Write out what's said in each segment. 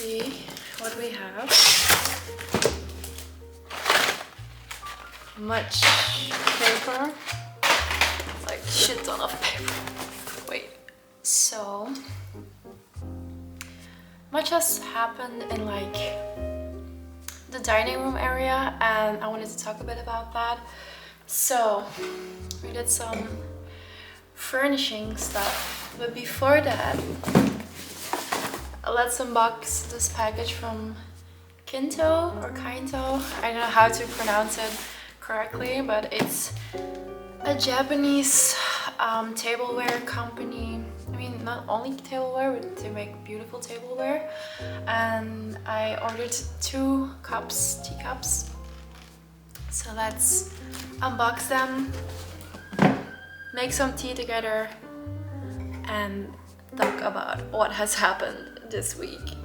see what we have. Much paper. It's like shit ton of paper. Wait. So much has happened in like the dining room area, and I wanted to talk a bit about that. So we did some furnishing stuff, but before that, let's unbox this package from Kinto or Kainto. I don't know how to pronounce it correctly, but it's a Japanese tableware company. I mean, not only tableware, but they make beautiful tableware. And I ordered 2 teacups. So let's unbox them, make some tea together, and talk about what has happened this week.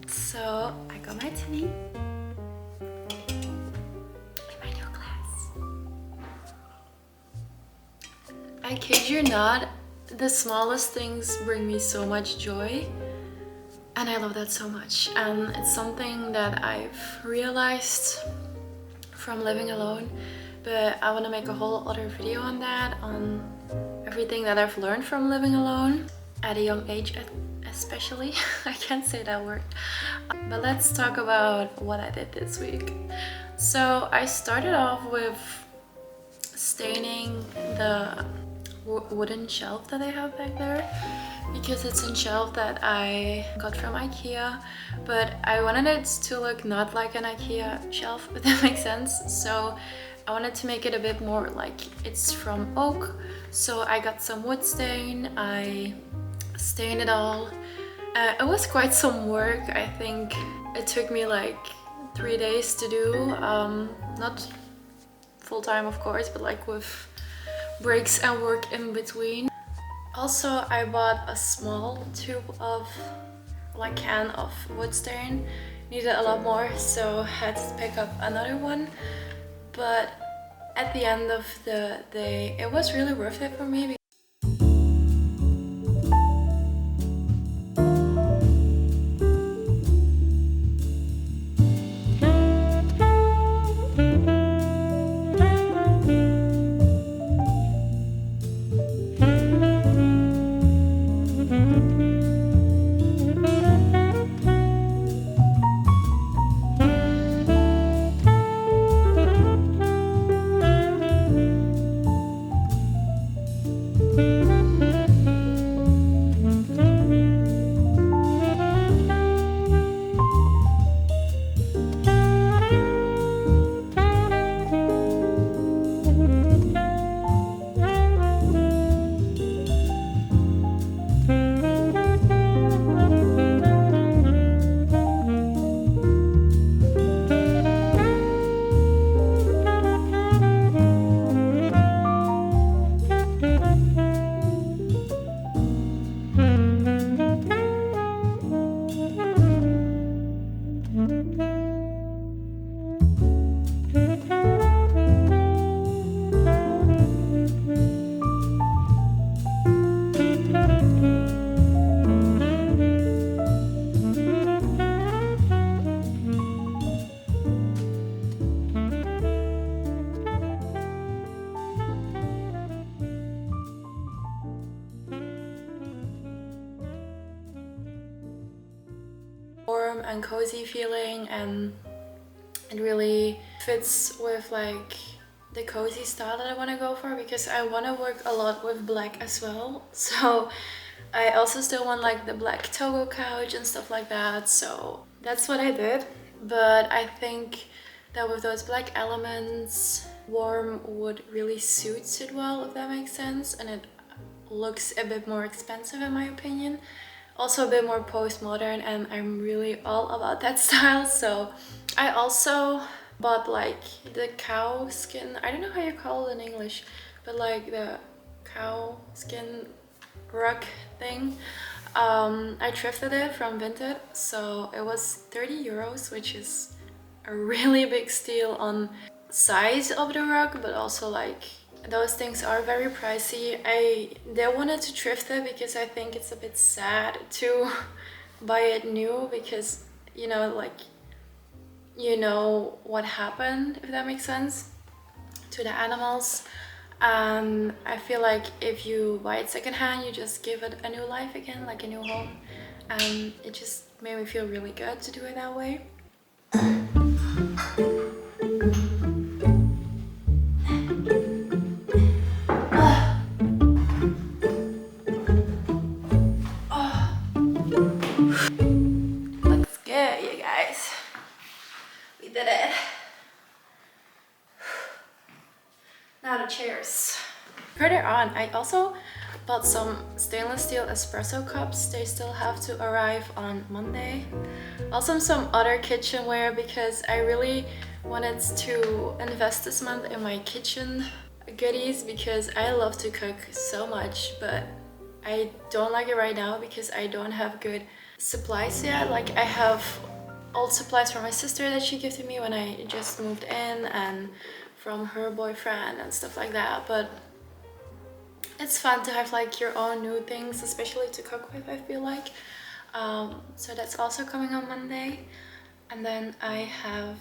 So I got my tea in my new glass. I kid you not, the smallest things bring me so much joy, and I love that so much. And it's something that I've realized from living alone, but I want to make a whole other video on that, on everything that I've learned from living alone at a young age especially. I can't say that word. But let's talk about what I did this week. So I started off with staining the wooden shelf that I have back there, because it's a shelf that I got from IKEA, but I wanted it to look not like an IKEA shelf, if that makes sense. So I wanted to make it a bit more like it's from oak. So I got some wood stain, I stained it all. It was quite some work. I think it took me like 3 days to do, not full time of course, but like with breaks and work in between. Also, I bought a small tube of, like, can of wood stain. Needed a lot more, so had to pick up another one. But at the end of the day, it was really worth it for me. Warm and cozy feeling, and it really fits with like the cozy style that I want to go for, because I want to work a lot with black as well. So I also still want like the black Togo couch and stuff like that. So that's what I did. But I think that with those black elements, warm wood really suits it well, if that makes sense. And it looks a bit more expensive in my opinion. Also a bit more postmodern, and I'm really all about that style. So I also bought like the cow skin, I don't know how you call it in English, but like the cow skin rug thing. I thrifted it from Vinted, so it was 30 euros, which is a really big steal on size of the rug, but also like those things are very pricey. I wanted to thrift it because I think it's a bit sad to buy it new because, you know, like, you know what happened, if that makes sense, to the animals. And I feel like if you buy it secondhand, you just give it a new life again, like a new home. And it just made me feel really good to do it that way. Looks good, you guys. We did it. Now the chairs. Further on, I also bought some stainless steel espresso cups. They still have to arrive on Monday. Also some other kitchenware because I really wanted to invest this month in my kitchen goodies because I love to cook so much, but I don't like it right now because I don't have good supplies yet. Like, I have old supplies from my sister that she gifted me when I just moved in, and from her boyfriend and stuff like that, but it's fun to have like your own new things, especially to cook with, I feel like. So that's also coming on Monday. And then I have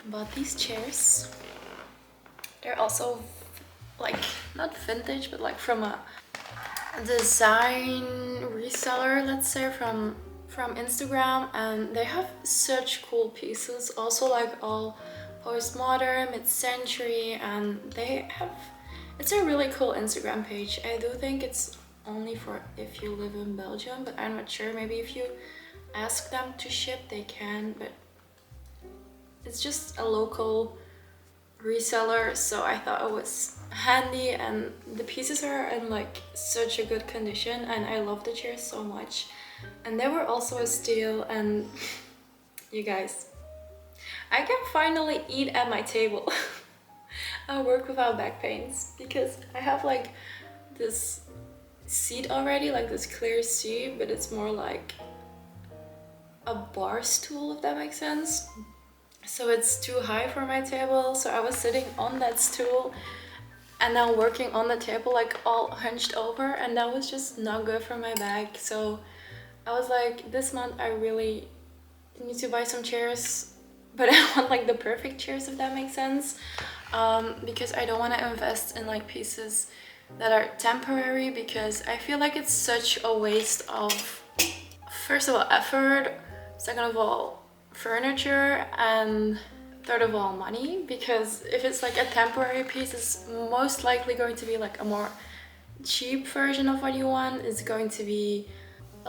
bought these chairs. They're also like not vintage, but like from a design reseller, let's say, from Instagram, and they have such cool pieces, also like all postmodern, mid-century, and they have, it's a really cool Instagram page. I do think it's only for if you live in Belgium, but I'm not sure. Maybe if you ask them to ship, they can, but it's just a local reseller, so I thought it was handy, and the pieces are in like such a good condition, and I love the chairs so much. And they were also a steal, and you guys, I can finally eat at my table. I work without back pains because I have like this seat already, like this clear seat, but it's more like a bar stool, if that makes sense. So it's too high for my table, so I was sitting on that stool and now working on the table like all hunched over, and that was just not good for my back. So I was like, this month I really need to buy some chairs, but I want like the perfect chairs, if that makes sense, because I don't want to invest in like pieces that are temporary, because I feel like it's such a waste of, first of all, effort, second of all, furniture, and third of all, money. Because if it's like a temporary piece, it's most likely going to be like a more cheap version of what you want. It's going to be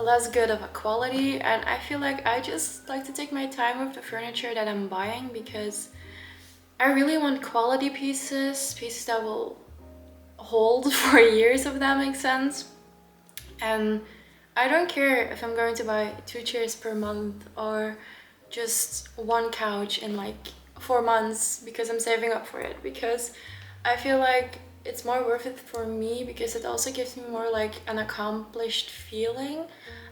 less good of a quality, and I feel like I just like to take my time with the furniture that I'm buying, because I really want quality pieces that will hold for years, if that makes sense. And I don't care if I'm going to buy 2 chairs per month or just 1 couch in like 4 months because I'm saving up for it, because I feel like it's more worth it for me, because it also gives me more like an accomplished feeling,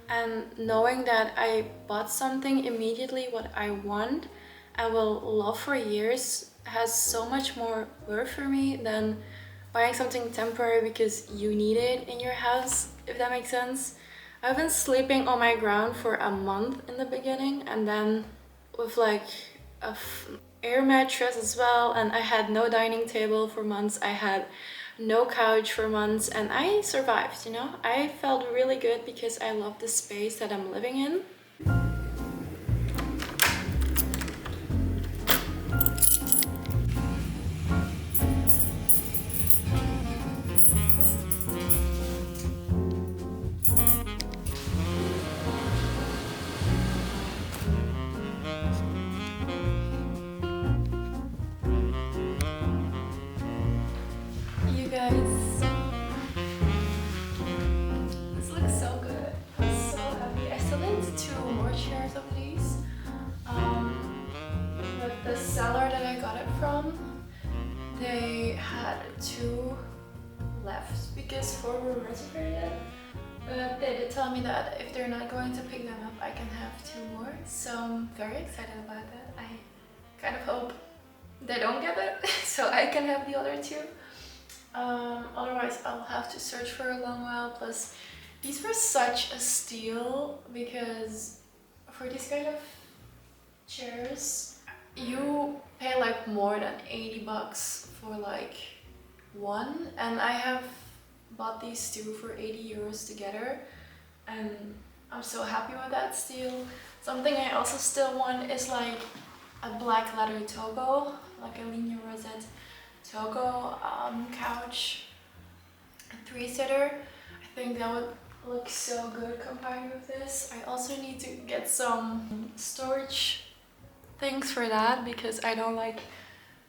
and knowing that I bought something immediately what I want and will love for years has so much more worth for me than buying something temporary because you need it in your house, if that makes sense. I've been sleeping on my ground for a month in the beginning, and then with like a air mattress as well, and I had no dining table for months, I had no couch for months, and I survived, you know. I felt really good because I love the space that I'm living in. You guys, this looks so good. I'm so happy. I still need 2 more chairs of these. But the seller that I got it from, they had 2 left because 4 were reserved. But they did tell me that if they're not going to pick them up, I can have 2 more. So I'm very excited about that. I kind of hope they don't get it so I can have the other 2. Otherwise I'll have to search for a long while. Plus these were such a steal because for these kind of chairs, you pay like more than 80 bucks for like one, and I have bought these two for 80 euros together, and I'm so happy with that still. Something I also still want is like a black leather togo, like a linear rosette togo couch, a three-seater. I think that would look so good combined with this. I also need to get some storage things for that because I don't like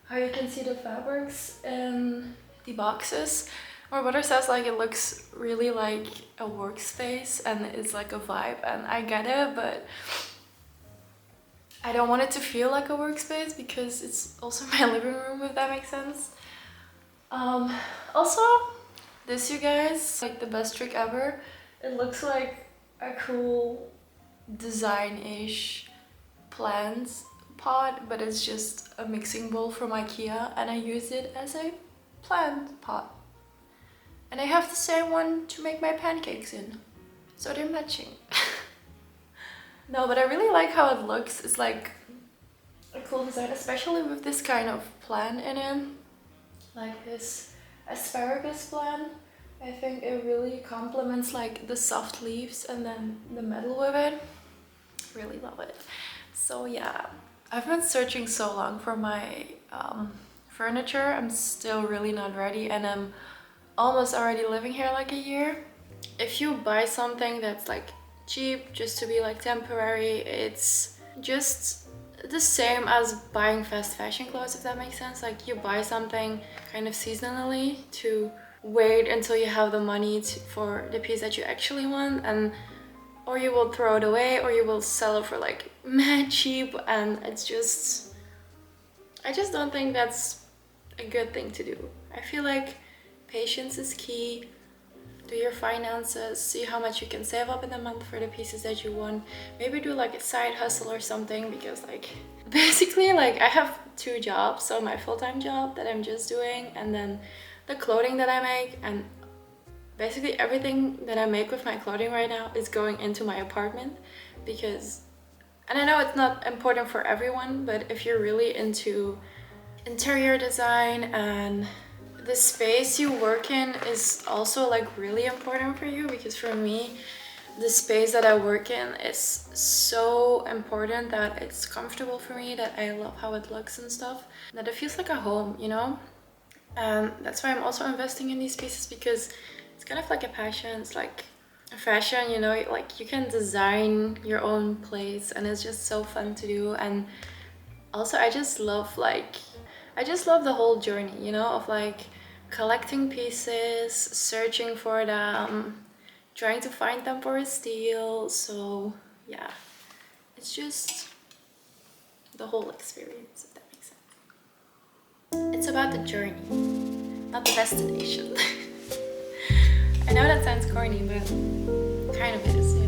how you can see the fabrics in the boxes. My brother says like it looks really like a workspace and it's like a vibe, and I get it, but I don't want it to feel like a workspace because it's also my living room, if that makes sense. Also, this, you guys, like the best trick ever. It looks like a cool design-ish plant pot, but it's just a mixing bowl from IKEA, and I use it as a plant pot. And I have the same one to make my pancakes in, so they're matching. No, but I really like how it looks. It's like a cool design, especially with this kind of plant in it, like this asparagus plant. I think it really complements like the soft leaves and then the metal with it. Really love it. So yeah, I've been searching so long for my furniture. I'm still really not ready, and I'm almost already living here like a year. If you buy something that's like cheap just to be like temporary, it's just the same as buying fast fashion clothes, if that makes sense. Like you buy something kind of seasonally to wait until you have the money for the piece that you actually want, and or you will throw it away or you will sell it for like mad cheap, and it's just, I just don't think that's a good thing to do. I feel like patience is key. Do your finances, see how much you can save up in a month for the pieces that you want. Maybe do like a side hustle or something, because like basically like I have two jobs. So my full-time job that I'm just doing, and then the clothing that I make, and basically everything that I make with my clothing right now is going into my apartment. Because, and I know it's not important for everyone, but if you're really into interior design and the space you work in is also like really important for you, because for me the space that I work in is so important that it's comfortable for me, that I love how it looks and stuff, that it feels like a home, you know? And that's why I'm also investing in these pieces, because it's kind of like a passion. It's like a fashion, you know, like you can design your own place and it's just so fun to do. And also I just love the whole journey, you know, of like collecting pieces, searching for them, trying to find them for a steal. So yeah, it's just the whole experience, if that makes sense. It's about the journey, not the destination. I know that sounds corny, but kind of is.